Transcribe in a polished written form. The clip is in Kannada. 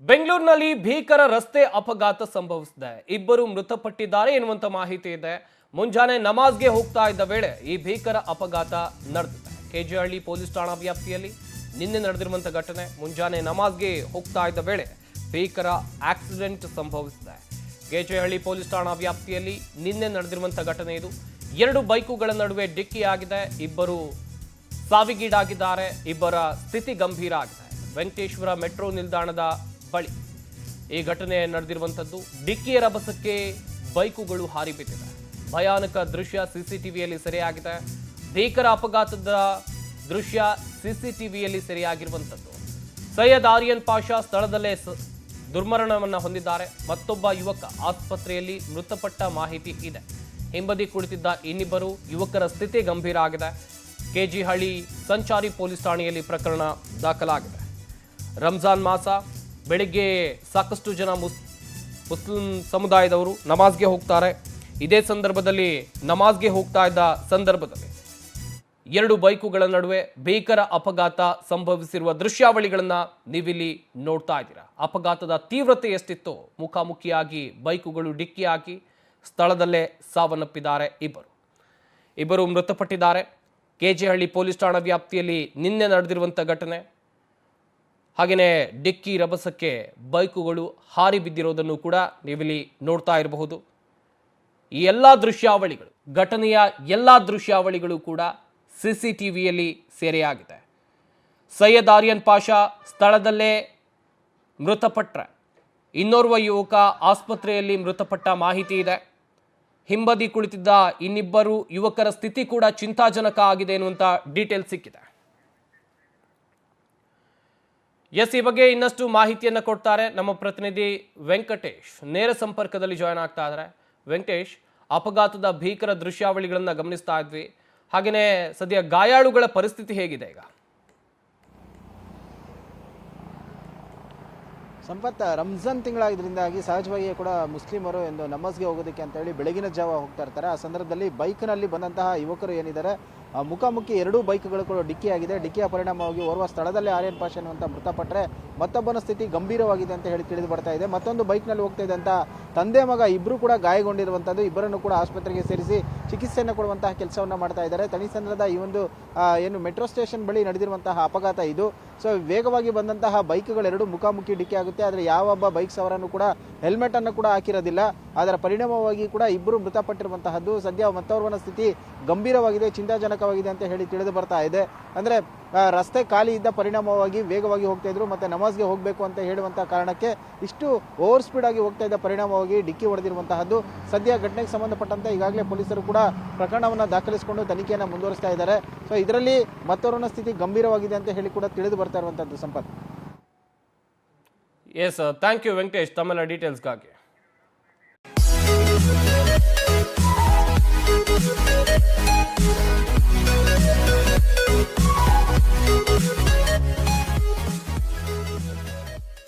ಬೆಂಗಳೂರಿನಲ್ಲಿ ಭೀಕರ ರಸ್ತೆ ಅಪಘಾತ ಸಂಭವಿಸಿದೆ. ಇಬ್ಬರು ಮೃತಪಟ್ಟಿದ್ದಾರೆ ಎನ್ನುವಂತ ಮಾಹಿತಿ ಇದೆ. ಮುಂಜಾನೆ ನಮಾಜ್ಗೆ ಹೋಗ್ತಾ ಇದ್ದ ವೇಳೆ ಈ ಭೀಕರ ಅಪಘಾತ ನಡೆದಿದೆ. ಕೆಜೆಹಳ್ಳಿ ಪೊಲೀಸ್ ಠಾಣಾ ವ್ಯಾಪ್ತಿಯಲ್ಲಿ ನಿನ್ನೆ ನಡೆದಿರುವಂತ ಘಟನೆ. ಮುಂಜಾನೆ ನಮಾಜ್ಗೆ ಹೋಗ್ತಾ ಇದ್ದ ವೇಳೆ ಭೀಕರ ಆಕ್ಸಿಡೆಂಟ್ ಸಂಭವಿಸಿದೆ. ಕೆಜೆಹಳ್ಳಿ ಪೊಲೀಸ್ ಠಾಣಾ ವ್ಯಾಪ್ತಿಯಲ್ಲಿ ನಿನ್ನೆ ನಡೆದಿರುವಂತ ಘಟನೆ ಇದು. ಎರಡು ಬೈಕುಗಳ ನಡುವೆ ಡಿಕ್ಕಿಯಾಗಿದೆ. ಇಬ್ಬರು ಸಾವಿಗೀಡಾಗಿದ್ದಾರೆ. ಇಬ್ಬರ ಸ್ಥಿತಿ ಗಂಭೀರ ಆಗಿದೆ. ವೆಂಕಟೇಶ್ವರ ಮೆಟ್ರೋ ನಿಲ್ದಾಣದ ಬಳಿ ಈ ಘಟನೆ ನಡೆದಿರುವಂತದ್ದು. ಡಿಕ್ಕಿಯ ರಭಸಕ್ಕೆ ಬೈಕುಗಳು ಹಾರಿ ಬಿದ್ದಿವೆ. ಭಯಾನಕ ದೃಶ್ಯ ಸಿಸಿಟಿವಿಯಲ್ಲಿ ಸೆರೆಯಾಗಿದೆ. ಭೀಕರ ಅಪಘಾತದ ದೃಶ್ಯ ಸಿಸಿಟಿವಿಯಲ್ಲಿ ಸೆರೆಯಾಗಿರುವಂತದ್ದು. ಸೈಯದ್ ಆರ್ಯನ್ ಪಾಷಾ ಸ್ಥಳದಲ್ಲೇ ದುರ್ಮರಣವನ್ನು ಹೊಂದಿದ್ದಾರೆ. ಮತ್ತೊಬ್ಬ ಯುವಕ ಆಸ್ಪತ್ರೆಯಲ್ಲಿ ಮೃತಪಟ್ಟ ಮಾಹಿತಿ ಇದೆ. ಹಿಂಬದಿ ಕುಳಿತಿದ್ದ ಇನ್ನಿಬ್ಬರು ಯುವಕರ ಸ್ಥಿತಿ ಗಂಭೀರ ಆಗಿದೆ. ಕೆಜಿಹಳ್ಳಿ ಸಂಚಾರಿ ಪೊಲೀಸ್ ಠಾಣೆಯಲ್ಲಿ ಪ್ರಕರಣ ದಾಖಲಾಗಿದೆ. ರಂಜಾನ್ ಮಾಸ, ಬೆಳಿಗ್ಗೆ ಸಾಕಷ್ಟು ಜನ ಮುಸ್ಲಿಂ ಸಮುದಾಯದವರು ನಮಾಜ್ಗೆ ಹೋಗ್ತಾರೆ. ಇದೇ ಸಂದರ್ಭದಲ್ಲಿ ನಮಾಜ್ಗೆ ಹೋಗ್ತಾ ಇದ್ದ ಸಂದರ್ಭದಲ್ಲಿ ಎರಡು ಬೈಕುಗಳ ನಡುವೆ ಭೀಕರ ಅಪಘಾತ ಸಂಭವಿಸಿರುವ ದೃಶ್ಯಾವಳಿಗಳನ್ನ ನೀವಿಲ್ಲಿ ನೋಡ್ತಾ ಇದ್ದೀರಾ. ಅಪಘಾತದ ತೀವ್ರತೆ ಎಷ್ಟಿತ್ತು? ಮುಖಾಮುಖಿಯಾಗಿ ಬೈಕುಗಳು ಡಿಕ್ಕಿಯಾಗಿ ಸ್ಥಳದಲ್ಲೇ ಸಾವನ್ನಪ್ಪಿದ್ದಾರೆ. ಇಬ್ಬರು ಮೃತಪಟ್ಟಿದ್ದಾರೆ. ಕೆಜೆಹಳ್ಳಿ ಪೊಲೀಸ್ ಠಾಣಾ ವ್ಯಾಪ್ತಿಯಲ್ಲಿ ನಿನ್ನೆ ನಡೆದಿರುವಂಥ ಘಟನೆ. ಹಾಗೆಯೇ ಡಿಕ್ಕಿ ರಭಸಕ್ಕೆ ಬೈಕುಗಳು ಹಾರಿ ಬಿದ್ದಿರೋದನ್ನು ಕೂಡ ನೀವಿಲ್ಲಿ ನೋಡ್ತಾ ಇರಬಹುದು. ಈ ಎಲ್ಲ ದೃಶ್ಯಾವಳಿಗಳು, ಘಟನೆಯ ಎಲ್ಲ ದೃಶ್ಯಾವಳಿಗಳು ಕೂಡ ಸಿಸಿಟಿವಿಯಲ್ಲಿ ಸೆರೆಯಾಗಿದೆ. ಸೈಯದ್ ಆರ್ಯನ್ ಪಾಷಾ ಸ್ಥಳದಲ್ಲೇ ಮೃತಪಟ್ಟರೆ ಇನ್ನೋರ್ವ ಯುವಕ ಆಸ್ಪತ್ರೆಯಲ್ಲಿ ಮೃತಪಟ್ಟ ಮಾಹಿತಿ ಇದೆ. ಹಿಂಬದಿ ಕುಳಿತಿದ್ದ ಇನ್ನಿಬ್ಬರು ಯುವಕರ ಸ್ಥಿತಿ ಕೂಡ ಚಿಂತಾಜನಕ ಆಗಿದೆ ಎನ್ನುವಂಥ ಡೀಟೇಲ್ಸ್ ಸಿಕ್ಕಿದೆ. ಈ ಬಗ್ಗೆ ಇನ್ನಷ್ಟು ಮಾಹಿತಿಯನ್ನು ಕೊಡ್ತಾರೆ ನಮ್ಮ ಪ್ರತಿನಿಧಿ ವೆಂಕಟೇಶ್. ನೇರ ಸಂಪರ್ಕದಲ್ಲಿ ಜಾಯ್ನ್ ಆಗ್ತಾ ಇದ್ದಾರೆ. ವೆಂಕಟೇಶ್, ಅಪಘಾತದ ಭೀಕರ ದೃಶ್ಯಾವಳಿಗಳನ್ನ ಗಮನಿಸ್ತಾ ಇದ್ವಿ. ಹಾಗೆಯೇ ಸದ್ಯ ಗಾಯಾಳುಗಳ ಪರಿಸ್ಥಿತಿ ಹೇಗಿದೆ ಈಗ? ಸಂಪತ್, ರಂಜಾನ್ ತಿಂಗಳಾಗಿದ್ದರಿಂದಾಗಿ ಸಹಜವಾಗಿಯೇ ಕೂಡ ಮುಸ್ಲಿಮರು ಎಂದು ನಮಾಜ್ಗೆ ಹೋಗೋದಕ್ಕೆ ಅಂತ ಹೇಳಿ ಬೆಳಗಿನ ಜಾವ ಹೋಗ್ತಾ ಇರ್ತಾರೆ. ಆ ಸಂದರ್ಭದಲ್ಲಿ ಬೈಕ್ನಲ್ಲಿ ಬಂದಂತಹ ಯುವಕರು ಏನಿದ್ದಾರೆ, ಮುಖಾಮುಖಿ ಎರಡೂ ಬೈಕ್ಗಳು ಕೂಡ ಡಿಕ್ಕಿಯಾಗಿದೆ. ಡಿಕ್ಕಿಯ ಪರಿಣಾಮವಾಗಿ ಓರ್ವ ಸ್ಥಳದಲ್ಲೇ ಆರ್ಯನ್ ಪಾಷಾ ಅನ್ನುವಂಥ ಮೃತಪಟ್ಟರೆ ಮತ್ತೊಬ್ಬನ ಸ್ಥಿತಿ ಗಂಭೀರವಾಗಿದೆ ಅಂತ ಹೇಳಿ ತಿಳಿದು ಬರ್ತಾ ಇದೆ. ಮತ್ತೊಂದು ಬೈಕ್ನಲ್ಲಿ ಹೋಗ್ತಾ ಇದ್ದಂಥ ತಂದೆ ಮಗ ಇಬ್ಬರು ಕೂಡ ಗಾಯಗೊಂಡಿರುವಂಥದ್ದು. ಇಬ್ಬರನ್ನು ಕೂಡ ಆಸ್ಪತ್ರೆಗೆ ಸೇರಿಸಿ ಚಿಕಿತ್ಸೆಯನ್ನು ಕೊಡುವಂತಹ ಕೆಲಸವನ್ನು ಮಾಡ್ತಾ ಇದ್ದಾರೆ. ತಣಿಸಂದ್ರದ ಈ ಒಂದು ಏನು ಮೆಟ್ರೋ ಸ್ಟೇಷನ್ ಬಳಿ ನಡೆದಿರುವಂತಹ ಅಪಘಾತ ಇದು. ಸೊ ವೇಗವಾಗಿ ಬಂದಂತಹ ಬೈಕ್ಗಳೆರಡು ಮುಖಾಮುಖಿ ಡಿಕ್ಕಿ ಆಗುತ್ತೆ. ಆದರೆ ಯಾವೊಬ್ಬ ಬೈಕ್ ಸವಾರನು ಕೂಡ ಹೆಲ್ಮೆಟ್ ಅನ್ನು ಕೂಡ ಹಾಕಿರೋದಿಲ್ಲ. ಅದರ ಪರಿಣಾಮವಾಗಿ ಕೂಡ ಇಬ್ಬರು ಮೃತಪಟ್ಟಿರುವಂತಹದ್ದು. ಸದ್ಯ ಮತ್ತೋರ್ವನ ಸ್ಥಿತಿ ಗಂಭೀರವಾಗಿದೆ, ಚಿಂತಾಜನಕವಾಗಿದೆ ಅಂತ ಹೇಳಿ ತಿಳಿದು ಬರ್ತಾ ಇದೆ. ಅಂದರೆ ರಸ್ತೆ ಖಾಲಿ ಇದ್ದ ಪರಿಣಾಮವಾಗಿ ವೇಗವಾಗಿ ಹೋಗ್ತಾ ಇದ್ರು, ಮತ್ತೆ ನಮಾಜ್ಗೆ ಹೋಗಬೇಕು ಅಂತ ಹೇಳುವಂಥ ಕಾರಣಕ್ಕೆ ಇಷ್ಟು ಓವರ್ ಸ್ಪೀಡ್ ಆಗಿ ಹೋಗ್ತಾ ಇದ್ದ ಪರಿಣಾಮವಾಗಿ ಡಿಕ್ಕಿ ಹೊಡೆದಿರುವಂತಹದ್ದು. ಸದ್ಯ ಘಟನೆಗೆ ಸಂಬಂಧಪಟ್ಟಂತೆ ಈಗಾಗಲೇ ಪೊಲೀಸರು ಕೂಡ ಪ್ರಕರಣವನ್ನು ದಾಖಲಿಸಿಕೊಂಡು ತನಿಖೆಯನ್ನು ಮುಂದುವರಿಸ್ತಾ ಇದ್ದಾರೆ. ಸೊ ಇದರಲ್ಲಿ ಮತ್ತೋರ್ವನ ಸ್ಥಿತಿ ಗಂಭೀರವಾಗಿದೆ ಅಂತ ಹೇಳಿ ಕೂಡ ತಿಳಿದು ಬರ್ತಾ ಇರುವಂತಹದ್ದು. Sampath. Yes, thank you Venkatesh ತಮ್ಮೆಲ್ಲ ಡೀಟೇಲ್ಸ್ಗಾಗಿ.